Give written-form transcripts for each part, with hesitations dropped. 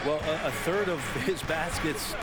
Well, a third of his baskets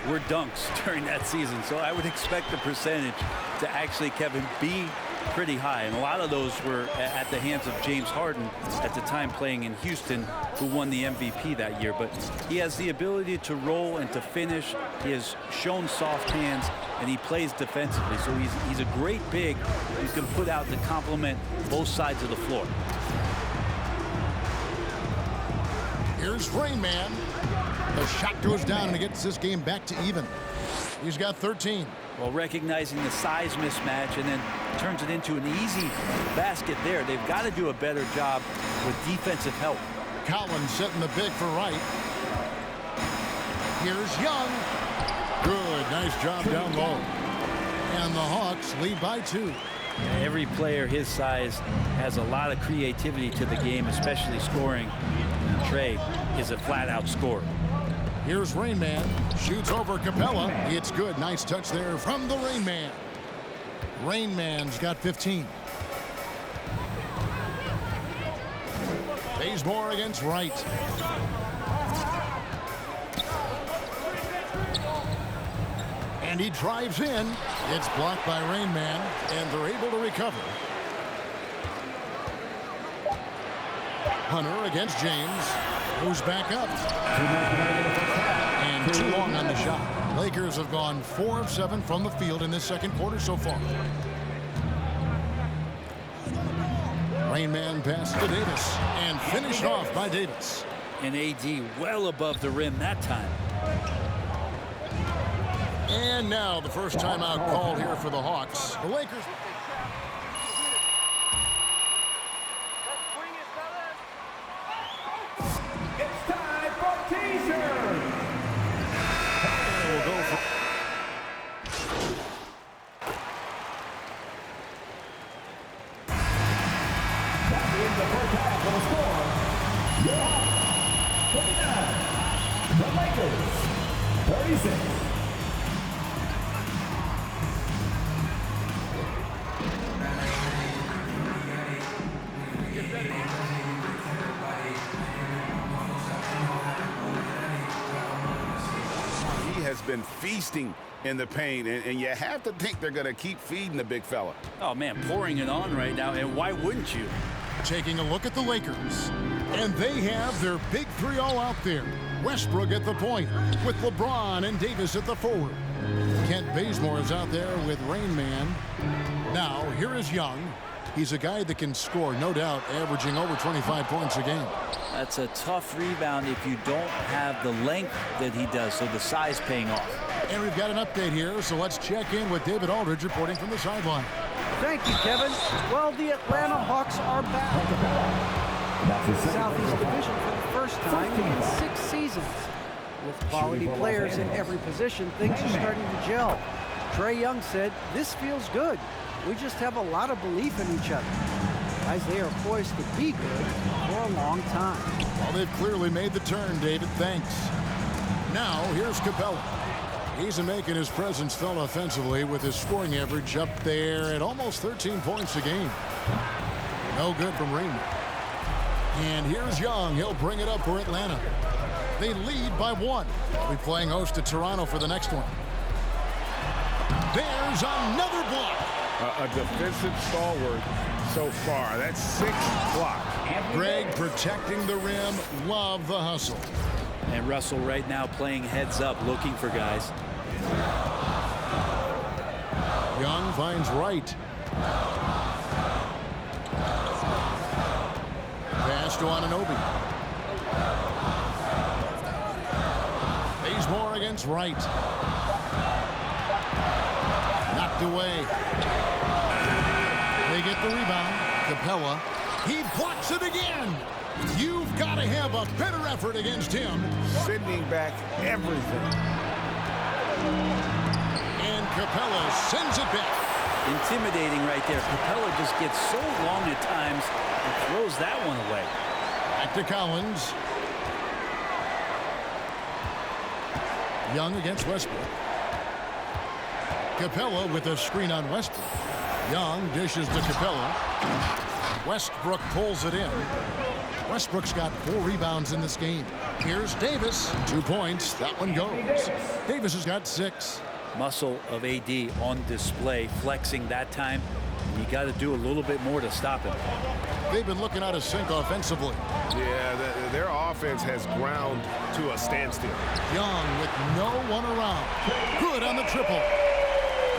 were dunks during that season, so I would expect the percentage to actually, Kevin, be pretty high. And a lot of those were at the hands of James Harden at the time playing in Houston, who won the MVP that year. But he has the ability to roll and to finish. He has shown soft hands, and he plays defensively. So he's a great big who can put out to complement both sides of the floor. Here's Rain Man. The shot goes down, and he gets this game back to even. He's got 13. Well, recognizing the size mismatch and then turns it into an easy basket there. They've got to do a better job with defensive help. Collins setting the big for Wright. Here's Young. Good, nice job down low. And the Hawks lead by 2. Every player his size has a lot of creativity to the game, especially scoring. Trey is a flat-out scorer. Here's Rain Man. Shoots over Capella. It's good. Nice touch there from the Rain Man. Rain Man's got 15. Bazemore against Wright. And he drives in. It's blocked by Rain Man, and they're able to recover. Hunter against James. Who's back up. And too long on the shot. Lakers have gone 4 of 7 from the field in this second quarter so far. Rain Man pass to Davis. And finished off by Davis. And AD well above the rim that time. And now the first timeout called here for the Hawks. The Lakers. It's time for teaser. We'll go for. That is the first half of the score. Your 29. The Lakers 36. Has been feasting in the paint, and you have to think they're going to keep feeding the big fella. Oh, man, pouring it on right now, and why wouldn't you? Taking a look at the Lakers, and they have their big 3 all out there. Westbrook at the point, with LeBron and Davis at the forward. Kent Bazemore is out there with Rain Man. Now, here is Young. He's a guy that can score, no doubt, averaging over 25 points a game. That's a tough rebound if you don't have the length that he does, so the size paying off. And we've got an update here, so let's check in with David Aldridge reporting from the sideline. Thank you, Kevin. Well, the Atlanta Hawks are back. Southeast Division for the first time in 6 seasons. With quality players in every position, things are starting to gel. Trae Young said, "This feels good. We just have a lot of belief in each other." Guys, they are poised to be good for a long time. Well, they've clearly made the turn, David. Thanks. Now, here's Capella. He's making his presence felt offensively with his scoring average up there at almost 13 points a game. No good from Rain. And here's Young. He'll bring it up for Atlanta. They lead by 1. We'll be playing host to Toronto for the next one. There's another block. A defensive stalwart so far. That's 6 blocks. Greg protecting the rim. Love the hustle. And Russell right now playing heads up, looking for guys. Young finds Wright. Pass to Anunoby. Bazemore against Wright. Knocked away. They get the rebound. Capella. He blocks it again. You've got to have a better effort against him. Sending back everything. And Capella sends it back. Intimidating right there. Capella just gets so long at times and throws that one away. Back to Collins. Young against Westbrook. Capella with a screen on Westbrook. Young dishes to Capella. Westbrook pulls it in. Westbrook's got 4 rebounds in this game. Here's Davis. 2 points. That one goes. Davis has got 6. Muscle of AD on display, flexing that time. You got to do a little bit more to stop him. They've been looking out of sync offensively. Yeah, their offense has ground to a standstill. Young with no one around. Good on the triple.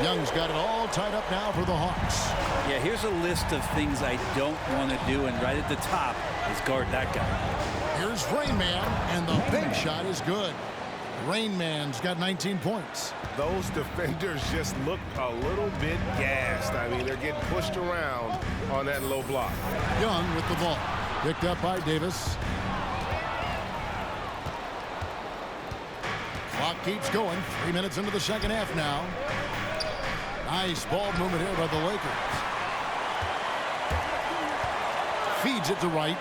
Young's got it all tied up now for the Hawks. Yeah, here's a list of things I don't want to do, and right at the top is guard that guy. Here's Rain Man, and the big shot is good. Rain Man's got 19 points. Those defenders just look a little bit gassed. I mean, they're getting pushed around on that low block. Young with the ball. Picked up by Davis. Clock keeps going. 3 minutes into the second half now. Nice ball movement here by the Lakers. Feeds it to Wright.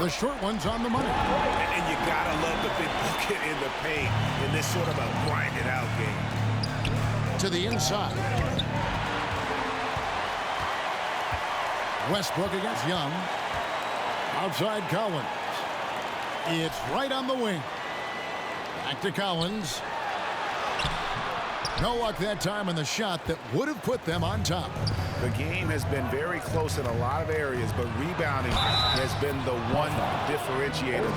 The short one's on the money. And you gotta love the big bucket in the paint in this sort of a grinded out game. To the inside. Westbrook against Young. Outside Collins. It's right on the wing. Back to Collins. No luck that time on the shot that would have put them on top. The game has been very close in a lot of areas, but rebounding has been the one differentiator.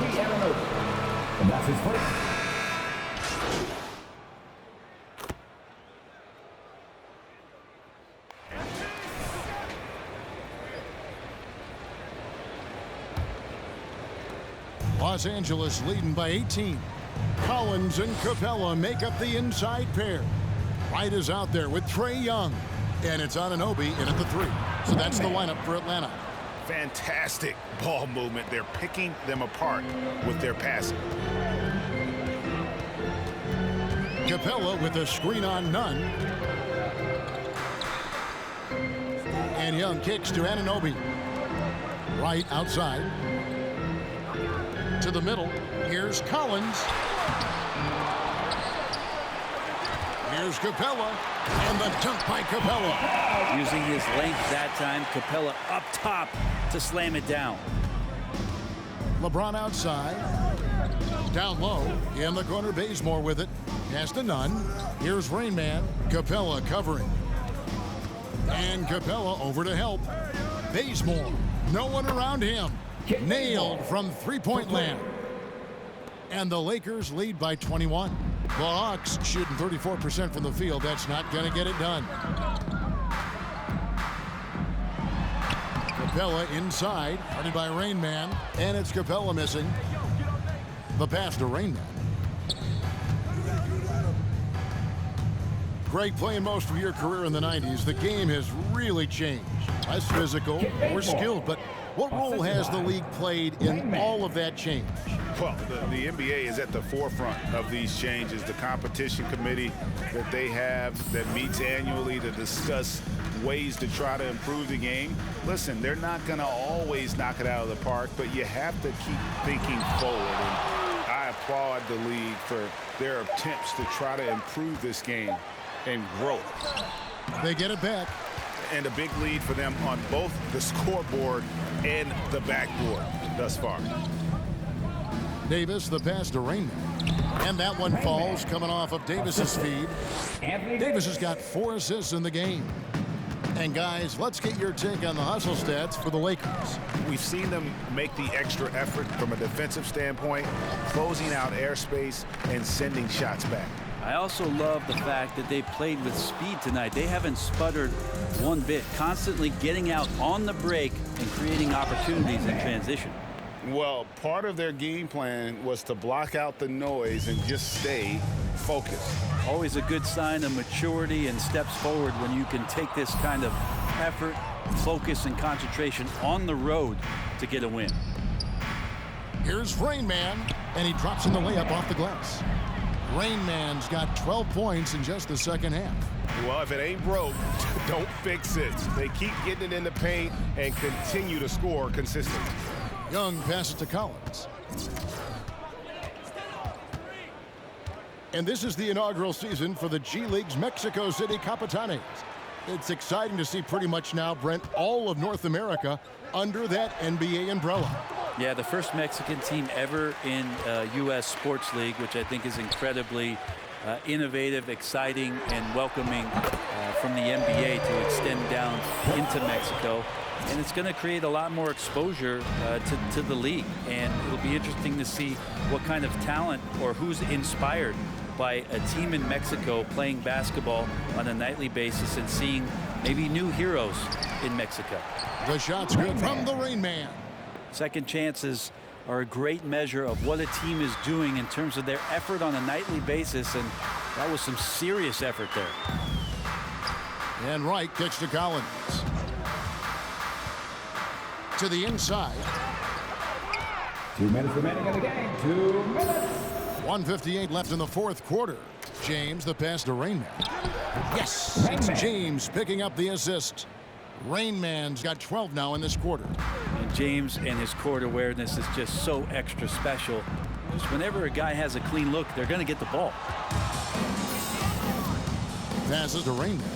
And that's his first. Los Angeles leading by 18. Collins and Capella make up the inside pair. Wright is out there with Trae Young. And it's Anunoby in at the 3. So that's the lineup for Atlanta. Fantastic ball movement. They're picking them apart with their passing. Capella with a screen on none. And Young kicks to Anunoby. Wright outside. To the middle. Here's Collins. Here's Capella. And the dunk by Capella. Using his length that time, Capella up top to slam it down. LeBron outside. Down low. In the corner, Bazemore with it. Pass to none. Here's Rain Man. Capella covering. And Capella over to help. Bazemore. No one around him. Nailed from three-point land. And the Lakers lead by 21. The Hawks shooting 34% from the field. That's not going to get it done. Capella inside, guarded by Rain Man. And it's Capella missing. The pass to Rain Man. Greg, playing most of your career in the 90s, the game has really changed. Less physical, more skilled, but what role has the league played in all of that change? Well, the NBA is at the forefront of these changes. The competition committee that they have that meets annually to discuss ways to try to improve the game. Listen, they're not going to always knock it out of the park, but you have to keep thinking forward. And I applaud the league for their attempts to try to improve this game and grow. They get it back. And a big lead for them on both the scoreboard and the backboard thus far. Davis, the pass to Rain Man. And that one falls coming off of Davis's feed. Davis has got 4 assists in the game. And guys, let's get your take on the hustle stats for the Lakers. We've seen them make the extra effort from a defensive standpoint, closing out airspace and sending shots back. I also love the fact that they played with speed tonight. They haven't sputtered one bit, constantly getting out on the break and creating opportunities in transition. Well, part of their game plan was to block out the noise and just stay focused. Always a good sign of maturity and steps forward when you can take this kind of effort, focus, and concentration on the road to get a win. Here's Rain Man, and he drops in the layup off the glass. Rain Man's got 12 points in just the second half. Well, if it ain't broke, don't fix it. They keep getting it in the paint and continue to score consistently. Young passes to Collins. And this is the inaugural season for the G League's Mexico City Capitanes. It's exciting to see pretty much now, Brent, all of North America under that NBA umbrella. Yeah, the first Mexican team ever in U.S. Sports League, which I think is incredibly innovative, exciting, and welcoming from the NBA to extend down into Mexico. And it's going to create a lot more exposure to the league. And it'll be interesting to see what kind of talent or who's inspired by a team in Mexico playing basketball on a nightly basis and seeing maybe new heroes in Mexico. The shot's good from the Rain Man. Second chances are a great measure of what a team is doing in terms of their effort on a nightly basis, and that was some serious effort there. And Wright kicks to Collins. To the inside. 2 minutes remaining in the game. 2 minutes. 1:58 left in the fourth quarter. James, the pass to Rain Man. Yes, it's James picking up the assist. Rain Man's got 12 now in this quarter. And James and his court awareness is just so extra special. Because whenever a guy has a clean look, they're going to get the ball. Passes to Rain Man.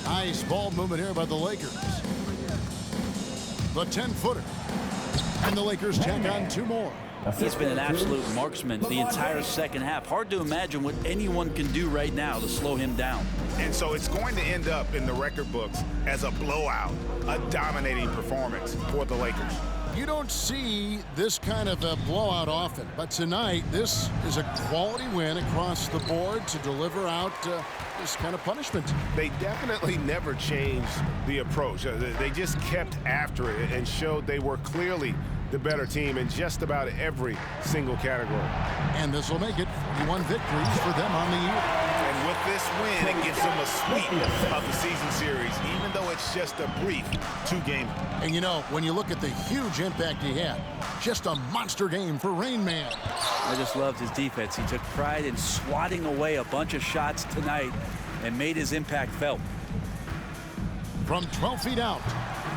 Nice ball movement here by the Lakers. The 10-footer. And the Lakers tack on 2 more. He's been an absolute marksman the entire second half. Hard to imagine what anyone can do right now to slow him down. And so it's going to end up in the record books as a blowout, a dominating performance for the Lakers. You don't see this kind of a blowout often, but tonight this is a quality win across the board to deliver out this kind of punishment. They definitely never changed the approach. They just kept after it and showed they were clearly the better team in just about every single category. And this will make it 41 victories for them on the year. And with this win, it gives them a sweep of the season series, even though it's just a brief 2-game. And you know, when you look at the huge impact he had, just a monster game for Rain Man. I just loved his defense. He took pride in swatting away a bunch of shots tonight and made his impact felt. From 12 feet out,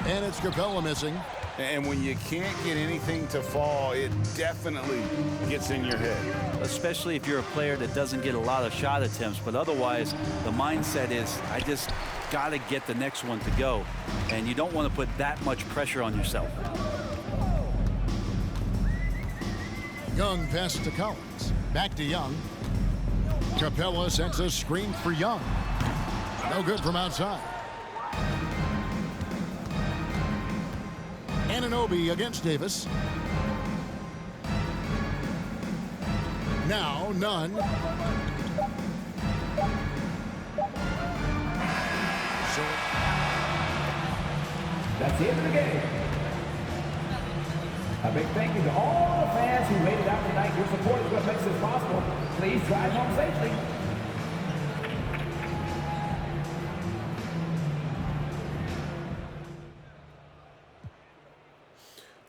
and it's Capella missing. And when you can't get anything to fall, it definitely gets in your head. Especially if you're a player that doesn't get a lot of shot attempts, but otherwise the mindset is, I just got to get the next one to go. And you don't want to put that much pressure on yourself. Young passes to Collins. Back to Young. Capella sends a screen for Young. No good from outside. Anunoby against Davis. Now none. So That's the end of the game. A big thank you to all the fans who made it out tonight. Your support is what makes this possible. Please drive home safely.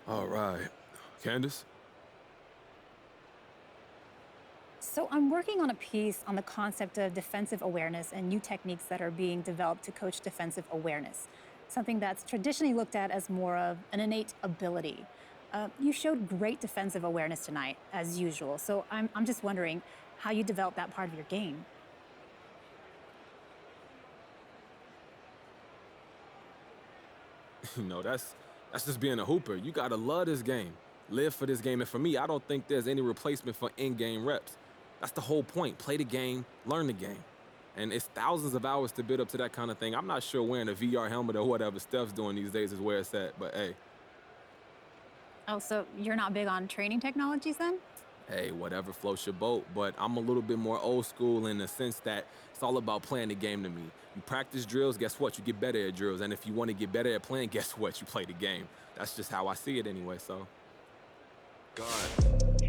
All right. Candace? So I'm working on a piece on the concept of defensive awareness and new techniques that are being developed to coach defensive awareness, something that's traditionally looked at as more of an innate ability. You showed great defensive awareness tonight, as usual, so I'm just wondering how you develop that part of your game. You know, that's just being a hooper. You got to love this game, live for this game. And for me, I don't think there's any replacement for in-game reps. That's the whole point. Play the game, learn the game. And it's thousands of hours to build up to that kind of thing. I'm not sure wearing a VR helmet or whatever Steph's doing these days is where it's at, but hey. Oh, so you're not big on training technologies then? Hey, whatever floats your boat, but I'm a little bit more old school in the sense that it's all about playing the game to me. You practice drills, guess what? You get better at drills. And if you want to get better at playing, guess what? You play the game. That's just how I see it anyway, so. God.